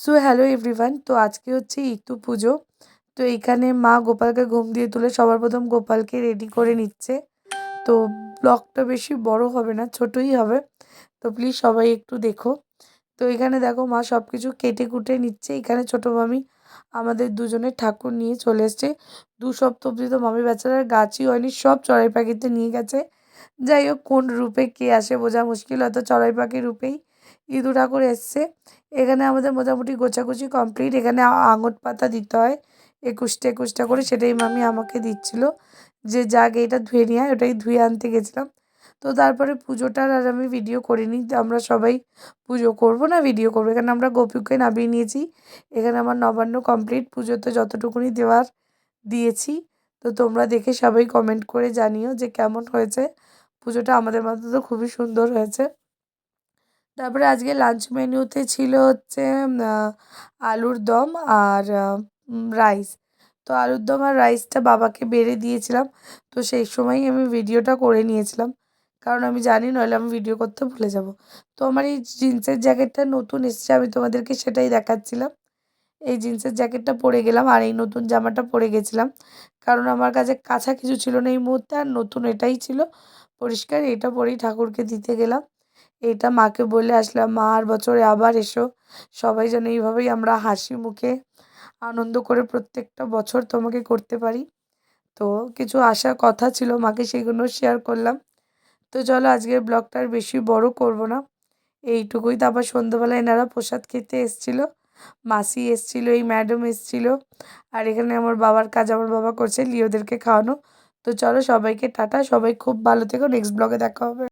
So hello everyone, তো আজকে হচ্ছে ইতু পুজো। তো এখানে মা গোপালকে ঘুম দিয়ে তুলে সবার প্রথম গোপালকে রেডি করে নিচ্ছে। তো ব্লগটা বেশি বড় হবে না, ছোটই হবে। তো প্লিজ সবাই একটু দেখো। তো এখানে দেখো মা সব কিছু কেটে কুটে নিচ্ছে। এখানে ছোটো মামি আমাদের দুজনের ঠাকুর নিয়ে চলে এসছে। 2 সপ্তাহ অবধি তো মামি বেচারার গাছই হয়নি, সব চড়াই পাখিতে নিয়ে গেছে। যাই হোক, কোন রূপে কে আসে বোঝা মুশকিল, হয়তো চড়াই পাখি রূপেই ইঁদু ঠাকুর এসছে। এখানে আমাদের মোটামুটি গোছাগুছি কমপ্লিট। এখানে আঙট পাতা দিতে হয় 21টা 21টা করে, সেটাই মামি আমাকে দিচ্ছিল যে যাক এটা ধুয়ে নিয়ে আয়। ওটাই ধুয়ে আনতে গেছিলাম। তো তারপরে পুজোটার আর আমি ভিডিও করিনি। তো আমরা সবাই পুজো করব না ভিডিও করবো, এখানে আমরা গোপুকে নামিয়ে নিয়েছি। এখানে আমার নবান্ন কমপ্লিট, পুজোতে যতটুকুনি দেওয়ার দিয়েছি। তো তোমরা দেখে সবাই কমেন্ট করে জানিও যে কেমন হয়েছে পুজোটা। আমাদের মধ্যে তো খুবই সুন্দর হয়েছে। তারপরে আজকে লাঞ্চ মেনুতে ছিল হচ্ছে আলুর দম আর রাইস। তো আলুর দম আর রাইসটা বাবাকে বেড়ে দিয়েছিলাম। তো সেই সময়ই আমি ভিডিওটা করে নিয়েছিলাম, কারণ আমি জানি নইলে আমি ভিডিও করতে ভুলে যাব। তো আমার এই জিন্সের জ্যাকেটটা নতুন এসেছে, আমি তোমাদেরকে সেটাই দেখাচ্ছিলাম। এই জিন্সের জ্যাকেটটা পরে গেলাম আর এই নতুন জামাটা পরে গেছিলাম, কারণ আমার কাছে কাঁচা কিছু ছিল না এই মুহূর্তে, আর নতুন এটাই ছিল পরিষ্কার। এটা পরেই ঠাকুরকে দিতে গেলাম। এটা মাকে বলে আসলাম, মা আর বছরে আবার এসো, সবাই যেন এইভাবেই আমরা হাসি মুখে আনন্দ করে প্রত্যেকটা বছর তোমাকে করতে পারি। তো কিছু আশার কথা ছিল, মাকে সেগুলো শেয়ার করলাম। তো চলো আজকের ব্লগটা আর বেশি বড় করব না, এইটুকুই। তারপর সন্ধ্যাবেলায় এনারা প্রসাদ খেতে এসেছিলো, মাসি এসেছিলো, এই ম্যাডাম এসেছিলো। আর এখানে আমার বাবার কাজ আমার বাবা করছে, লিওদেরকে খাওয়ানো। তো চলো সবাইকে টাটা, সবাই খুব ভালো থেকো, নেক্সট ব্লগে দেখা হবে।